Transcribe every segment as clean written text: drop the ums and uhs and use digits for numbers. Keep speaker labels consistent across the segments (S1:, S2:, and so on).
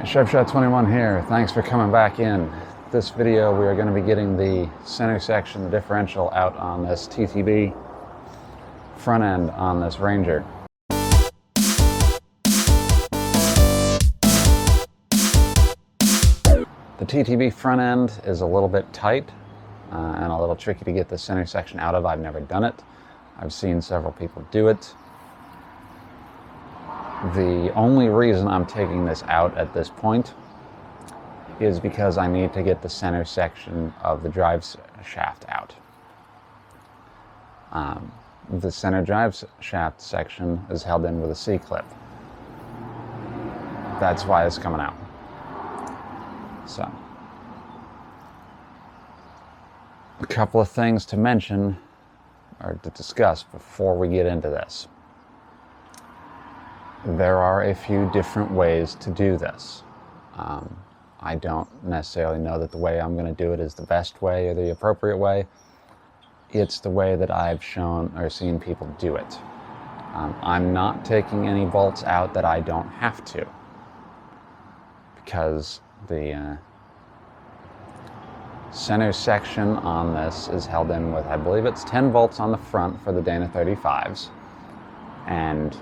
S1: ChefShot21 here. Thanks for coming back in. This video we are going to be getting the center section, the differential, out on this TTB front end on this Ranger. The TTB front end is a little bit tight and a little tricky to get the center section out of. I've never done it. I've seen several people do it. The only reason I'm taking this out at this point is because I need to get the center section of the drive shaft out. The center drive shaft section is held in with a C-clip. That's why it's coming out. So, a couple of things to mention or to discuss before we get into this. There are a few different ways to do this. I don't necessarily know that the way I'm going to do it is the best way or the appropriate way. It's the way that I've shown or seen people do it. I'm not taking any bolts out that I don't have to, because the center section on this is held in with, I believe it's 10 volts on the front for the Dana 35s, and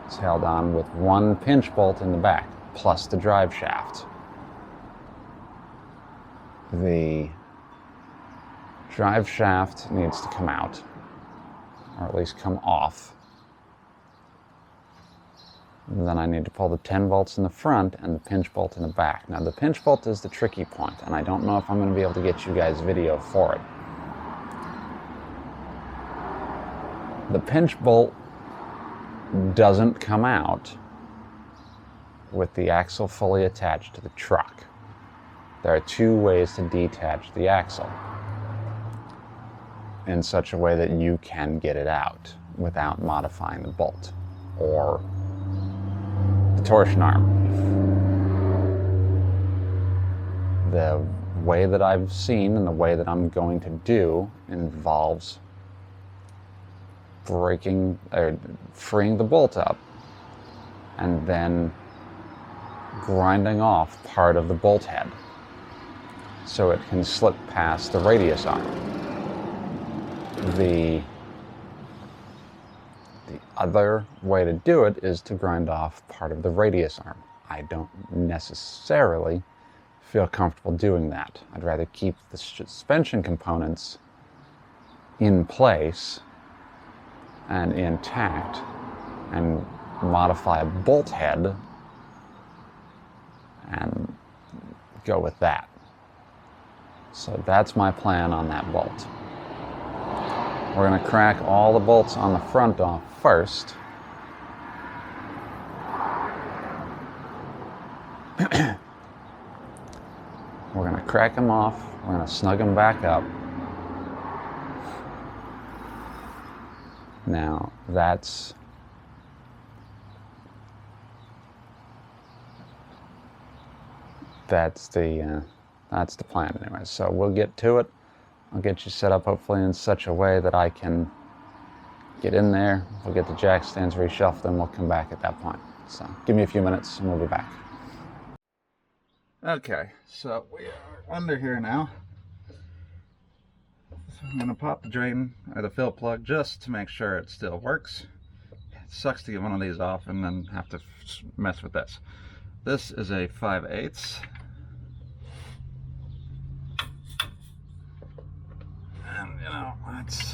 S1: it's held on with one pinch bolt in the back, plus the drive shaft. The drive shaft needs to come out, or at least come off. And then I need to pull the 10 volts in the front and the pinch bolt in the back. Now the pinch bolt is the tricky point, and I don't know if I'm going to be able to get you guys video for it. The pinch bolt doesn't come out with the axle fully attached to the truck. There are two ways to detach the axle in such a way that you can get it out without modifying the bolt or the torsion arm. The way that I've seen and the way that I'm going to do involves breaking or freeing the bolt up and then grinding off part of the bolt head so it can slip past the radius arm. The other way to do it is to grind off part of the radius arm. I don't necessarily feel comfortable doing that. I'd rather keep the suspension components in place and intact and modify a bolt head and go with that. So that's my plan on that bolt. We're going to crack all the bolts on the front off first. We're going to crack them off. We're going to snug them back up. Now, that's the plan anyway. So we'll get to it. I'll get you set up hopefully in such a way that I can get in there. We'll get the jack stands reshelved, then we'll come back at that point. So give me a few minutes and we'll be back. Okay, so we are under here now. So I'm going to pop the drain or the fill plug just to make sure it still works. It sucks to get one of these off and then have to mess with this. This is a 5/8. And you know, that's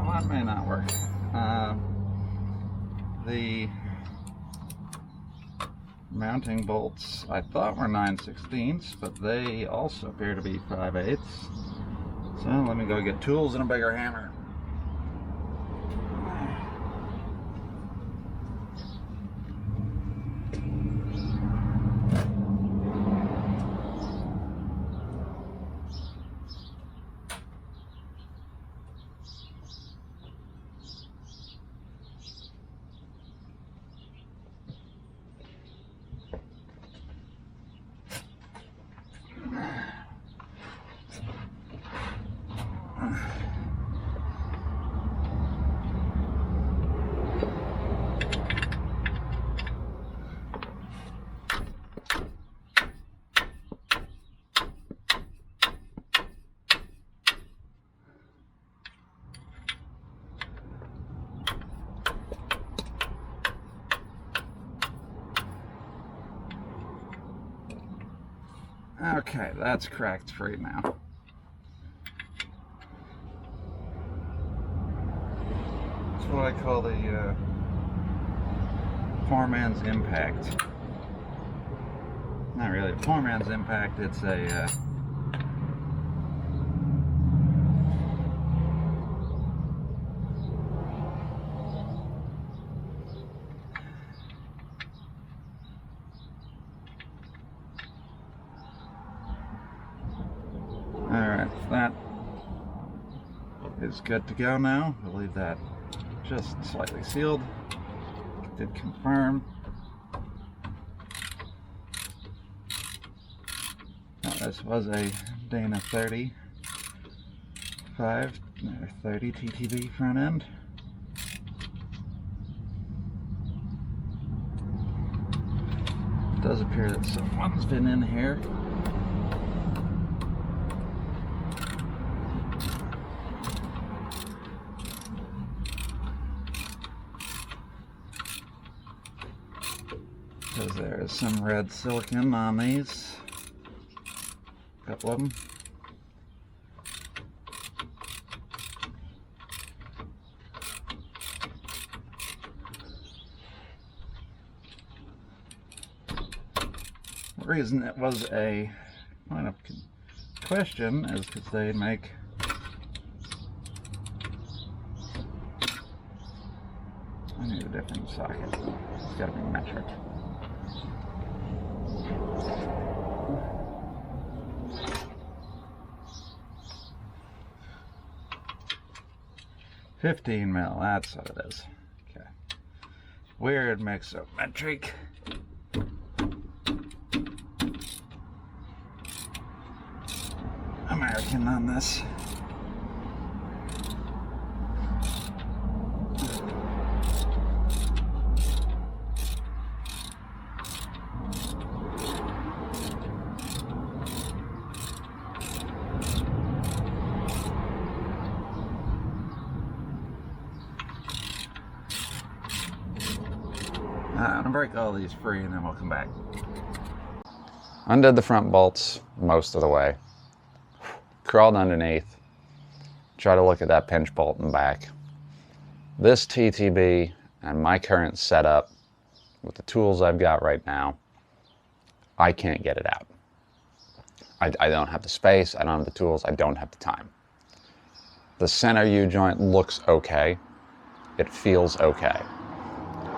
S1: that may not work. The mounting bolts I thought were 9/16, but they also appear to be 5/8. So let me go get tools and a bigger hammer. Okay, that's cracked free now. It's what I call the poor man's impact. Not really a poor man's impact, it's a Alright, that is good to go now. We'll leave that just slightly sealed. Did confirm. Now, this was a Dana 35 or 30 TTB front end. It does appear that someone's been in here. Because there is some red silicon on these. A couple of them. The reason it was a point of question is because they make I need a different socket. It's got to be metric. $15 mil, that's what it is. Okay. Weird mix of metric. American on this. I'm gonna break all these free and then we'll come back. Undid the front bolts most of the way. Crawled underneath. Try to look at that pinch bolt and back. This TTB and my current setup with the tools I've got right now, I can't get it out. I don't have the space, I don't have the tools, I don't have the time. The center U-joint looks okay. It feels okay.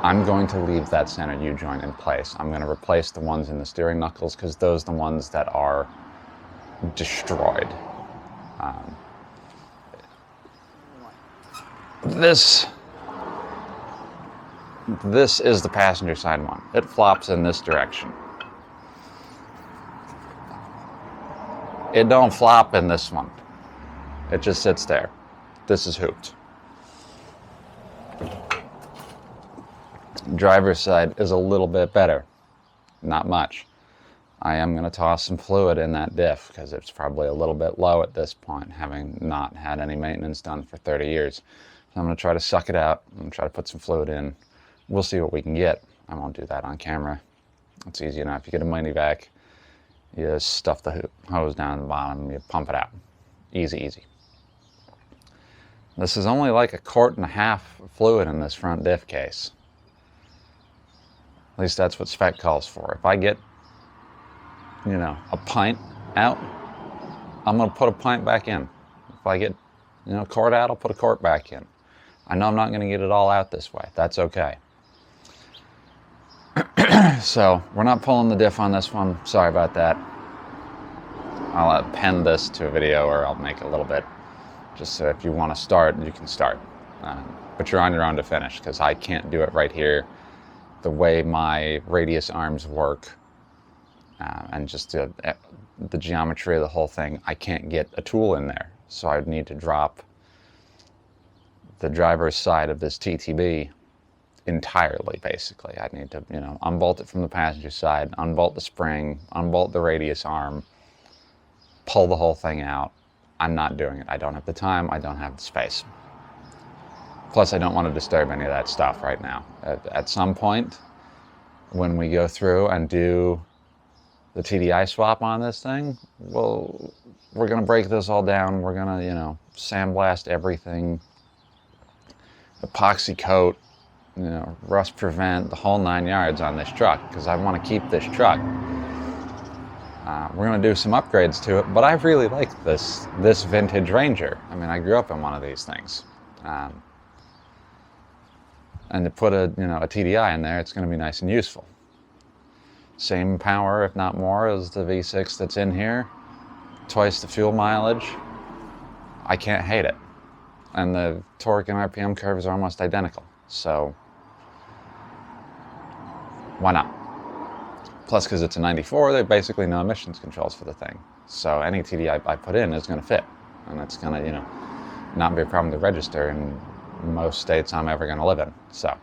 S1: I'm going to leave that center U-joint in place. I'm going to replace the ones in the steering knuckles because those are the ones that are destroyed. This is the passenger side one. It flops in this direction. It don't flop in this one. It just sits there. This is hooped. Driver's side is a little bit better. Not much. I am going to toss some fluid in that diff because it's probably a little bit low at this point, having not had any maintenance done for 30 years. So I'm going to try to suck it out. I'm going to try to put some fluid in. We'll see what we can get. I won't do that on camera. It's easy enough. You get a mighty vac, you stuff the hose down the bottom, you pump it out. Easy, easy. This is only like 1.5 quarts of fluid in this front diff case. At least that's what spec calls for. If I get, you know, a pint out, I'm going to put a pint back in. If I get, you know, a quart out, I'll put a quart back in. I know I'm not going to get it all out this way. That's okay. So we're not pulling the diff on this one. Sorry about that. I'll append this to a video, or I'll make a little bit, just so if you want to start, you can start. But you're on your own to finish, because I can't do it right here. The way my radius arms work, and just the geometry of the whole thing, I can't get a tool in there. So I'd need to drop the driver's side of this TTB entirely, basically. I'd need to, you know, unbolt it from the passenger side, unbolt the spring, unbolt the radius arm, pull the whole thing out. I'm not doing it. I don't have the time, I don't have the space. Plus, I don't want to disturb any of that stuff right now. At some point, when we go through and do the TDI swap on this thing, well, we're going to break this all down. We're going to, you know, sandblast everything, epoxy coat, you know, rust prevent, the whole 9 yards on this truck, because I want to keep this truck. We're going to do some upgrades to it, but I really like this vintage Ranger. I mean, I grew up in one of these things. And to put a TDI in there, it's going to be nice and useful. Same power, if not more, as the V6 that's in here. Twice the fuel mileage. I can't hate it. And the torque and RPM curves are almost identical. So, why not? Plus, because it's a 94, there's basically no emissions controls for the thing. So any TDI I put in is going to fit. And it's going to, you know, not be a problem to register in most states I'm ever going to live in. So,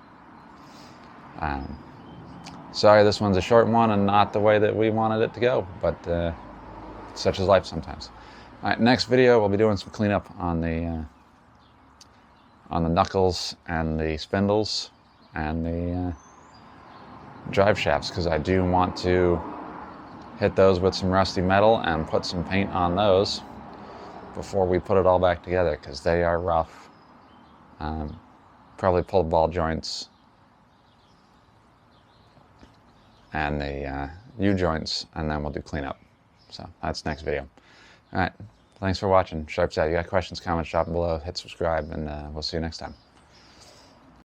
S1: sorry this one's a short one and not the way that we wanted it to go, but such is life sometimes. All right, next video we'll be doing some cleanup on the knuckles and the spindles and the drive shafts, because I do want to hit those with some rusty metal and put some paint on those before we put it all back together, because they are rough. Probably pulled ball joints and the U-joints, and then we'll do cleanup. So that's next video. All right, thanks for watching. Sharps out. You got questions, comments, drop them below, hit subscribe, and we'll see you next time.